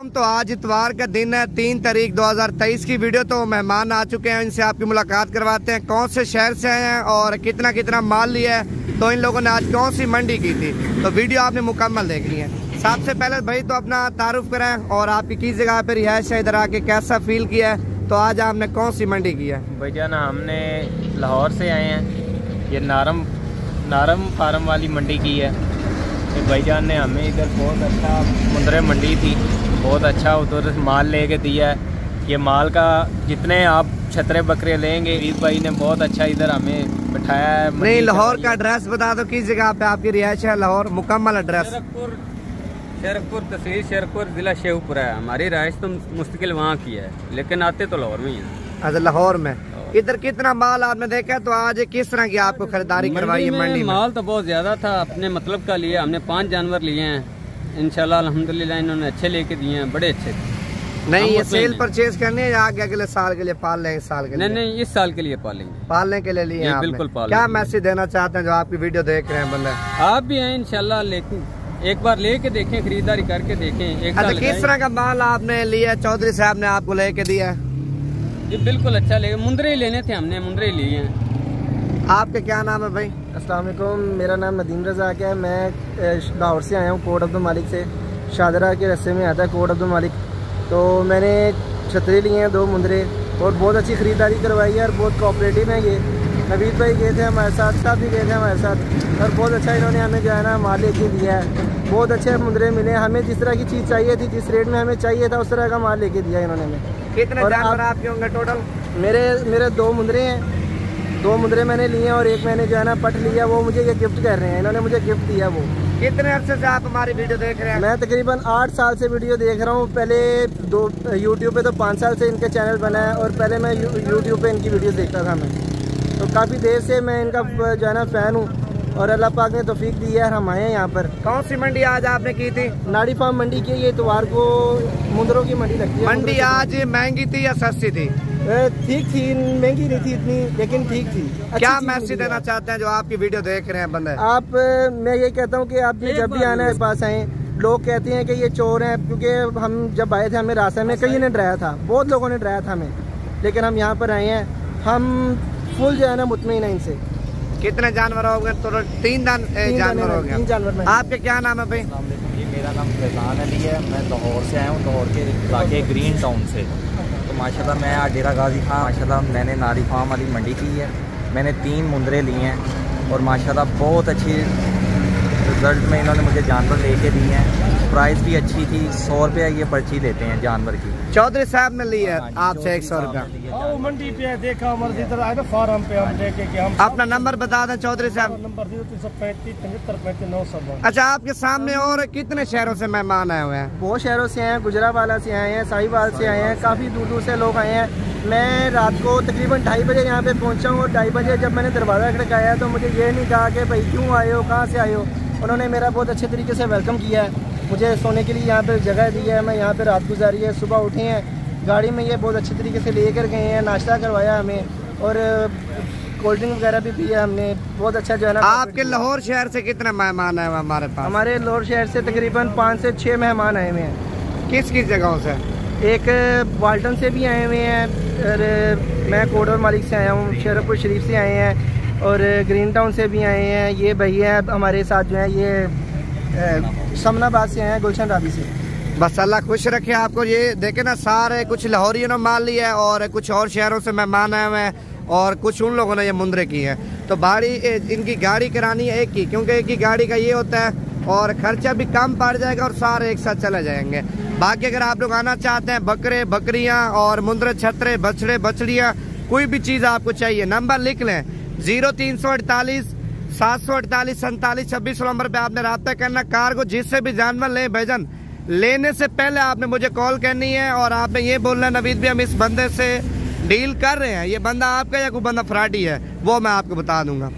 तो आज इतवार का दिन है 3 तारीख 2023 की वीडियो। तो मेहमान आ चुके हैं, इनसे आपकी मुलाकात करवाते हैं कौन से शहर से आए हैं और कितना कितना माल लिया है, तो इन लोगों ने आज कौन सी मंडी की थी। तो वीडियो आपने मुकम्मल देखनी है। सबसे पहले भाई तो अपना तारुफ कराएं और आपकी किस जगह पर रिहाइश है, इधर आके कैसा फील किया है। तो आज आपने कौन सी मंडी की है? भैया ना हमने लाहौर से आए हैं, ये नारम फार्म वाली मंडी की है। तो भाईजान ने हमें इधर बहुत अच्छा मुंद्रे मंडी थी, बहुत अच्छा उधर माल लेके दिया है। ये माल का जितने आप छतरे बकरे लेंगे, ईद भाई ने बहुत अच्छा इधर हमें बिठाया है। नहीं, लाहौर का एड्रेस बता दो, किस जगह पे आपकी रिहाइश है लाहौर, मुकम्मल एड्रेस। शेरखपुर तहसील शेरखपुर जिला शेखपुरा है। हमारी रिहाइश तो मुस्तकिल वहाँ की है, लेकिन आते तो लाहौर में ही है। अच्छा, लाहौर में। इधर कितना माल आपने देखा, तो आज किस तरह की आपको खरीदारी करवाई है मंडी में? माल तो बहुत ज्यादा था, अपने मतलब का लिए हमने 5 जानवर लिए हैं। इंशाल्लाह अल्हम्दुलिल्लाह इन्होंने अच्छे लेके दिए हैं, बड़े अच्छे। नहीं, ये सेल परचेज करनी है या आगे अगले साल के लिए पाल लेंगे? साल के लिए नहीं, इस साल के लिए पालेंगे। पालने के लिए लिए हैं बिल्कुल आपने। पालने। क्या मैसेज देना चाहते हैं जो आपकी वीडियो देख रहे हैं बंदे? आप भी हैं इंशाल्लाह, लेकिन एक बार लेके देखें, खरीदारी करके देखें। अच्छा, किस तरह का माल आपने लिया? चौधरी साहब ने आपको लेके दिया? ये बिल्कुल अच्छा लेगा। मुंद्रे ही लेने थे, हमने मुंद्रे ही लिए हैं। आपके क्या नाम है भाई? अस्सलाम वालेकुम, मेरा नाम नदीम रज़ाक है। मैं लाहौर से आया हूँ, कोट अब्दुल मालिक से। शाहदरा के रस्ते में आता है कोट अब्दुल मालिक। तो मैंने छतरी लिए हैं 2 मुंद्रे और बहुत अच्छी ख़रीदारी करवाई है और बहुत कोऑपरेटिव है ये। नवीद भाई गए थे हमारे साथ, साहब भी गए थे हमारे साथ और बहुत अच्छा इन्होंने हमें जो है ना माल लेके दिया है। बहुत अच्छे मुंद्रे मिले, हमें जिस तरह की चीज़ चाहिए थी, जिस रेट में हमें चाहिए था, उस तरह का माल लेके दिया इन्होंने हमें। कितने जानवर आपके होंगे टोटल? मेरे 2 मुंद्रे हैं, 2 मुंद्रे मैंने लिए हैं और एक मैंने जो है ना पट लिया, वो मुझे ये गिफ्ट कर रहे हैं, इन्होंने मुझे गिफ्ट दिया। वो कितने अरसे से आप हमारी वीडियो देख रहे हैं? मैं तकरीबन 8 साल से वीडियो देख रहा हूँ। पहले यूट्यूब पे तो 5 साल से इनके चैनल बना है और पहले मैं यूट्यूब पे इनकी वीडियो देखता था मैं। तो काफ़ी देर से मैं इनका जो है ना फ़ैन हूँ और अल्लाह पाक ने तौफीक दी है, हम आए हैं यहाँ पर। कौन सी मंडी आज आपने की थी? नाड़ी फार्म मंडी की। ये इतवार को मुंद्रों की मंडी लगती है। मंडी आज महंगी थी या सस्ती थी? ठीक थी, महंगी नहीं थी इतनी, लेकिन ठीक थी। क्या मैसेज देना चाहते हैं जो आपकी वीडियो देख रहे हैं बंदे? मैं ये कहता हूँ कि आपने जब भी आना है पास आए। लोग कहते हैं कि ये चोर हैं, क्योंकि हम जब आए थे हमें रास्ते में कई ने डराया था, बहुत लोगों ने डराया था हमें, लेकिन हम यहाँ पर आए हैं, हम फुल जो है ना मुतमईन है इनसे। कितने जानवर हो गए? तो 3 जानवर हो गए। 3 जानवर। आपके क्या नाम है भाई? जी, मेरा नाम फैजान अली है, मैं लाहौर से आया हूँ, लाहौर के इलाके ग्रीन टाउन से। तो माशाल्लाह मैं आज डेरा गाजी खां, माशाल्लाह मैंने नारी फार्म वाली मंडी की है। मैंने 3 मुंद्रे लिए हैं और माशाल्लाह बहुत अच्छी रिजल्ट में इन्होंने मुझे जानवर लेके दिए हैं। प्राइस भी अच्छी थी, 100 रुपये ये पर्ची लेते हैं जानवर की। चौधरी साहब ने ली है आपसे 100 रुपया मंडी पे देखा फार्म पे हम लेके गए। अपना नंबर बता दें चौधरी साहब। नंबर 0335 75 900। अच्छा, आपके सामने और कितने शहरों से मेहमान आए हुए हैं? बहुत शहरों से आए हैं, गुजरावाला से आए हैं, साहिवाल से आए हैं, काफ़ी दूर दूर से लोग आए हैं। मैं रात को तकरीबन 2:30 बजे यहाँ पे पहुँचा हूँ और 2:30 बजे जब मैंने दरवाज़ा खड़काया तो मुझे ये नहीं कहा कि भाई क्यों आए हो, कहाँ से आए हो। उन्होंने मेरा बहुत अच्छे तरीके से वेलकम किया है, मुझे सोने के लिए यहाँ पर जगह दी है, मैं यहाँ पर रात गुजारी है। सुबह उठे हैं, गाड़ी में ये बहुत अच्छे तरीके से लेकर गए हैं, नाश्ता करवाया हमें और कोल्ड ड्रिंक वगैरह भी पिया हमने। बहुत अच्छा जो है ना। आपके लाहौर शहर से कितने मेहमान आए हुए हमारे पास? हमारे लाहौर शहर से तकरीबन 5 से 6 मेहमान आए हुए हैं। किस किस जगहों से? एक वाल्टन से भी आए हुए हैं और मैं कोट अब्दुल मालिक से आया हूँ, शेरखपुर शरीफ से आए हैं और ग्रीन टाउन से भी आए हैं। ये भैया हमारे साथ जो है ये समनाबाद से आए हैं, गुलशन राबी से। बस अल्लाह खुश रखे आपको। ये देखे ना, सारे कुछ लाहौरियों ने माल लिया है और कुछ और शहरों से मेहमान आए हुए हैं और कुछ उन लोगों ने ये मुंद्रे की है। तो इनकी गाड़ी करानी है एक ही, क्योंकि एक ही गाड़ी का ये होता है और खर्चा भी कम पड़ जाएगा और सारे एक साथ चले जाएंगे। बाकी अगर आप लोग आना चाहते हैं, बकरे बकरियां और मुंद्रे छतरे बछड़े बछड़ियाँ कोई भी चीज़ आपको चाहिए, नंबर लिख लें 0348 748 47 26 नंबर पे आपने रब्ता करना। कार को जिससे भी जानवर लें भाईजान, लेने से पहले आपने मुझे कॉल करनी है और आपने ये बोलना है नवीद भी हम इस बंदे से डील कर रहे हैं, ये बंदा आपका या कोई बंदा फ्रॉडी है, वो मैं आपको बता दूंगा।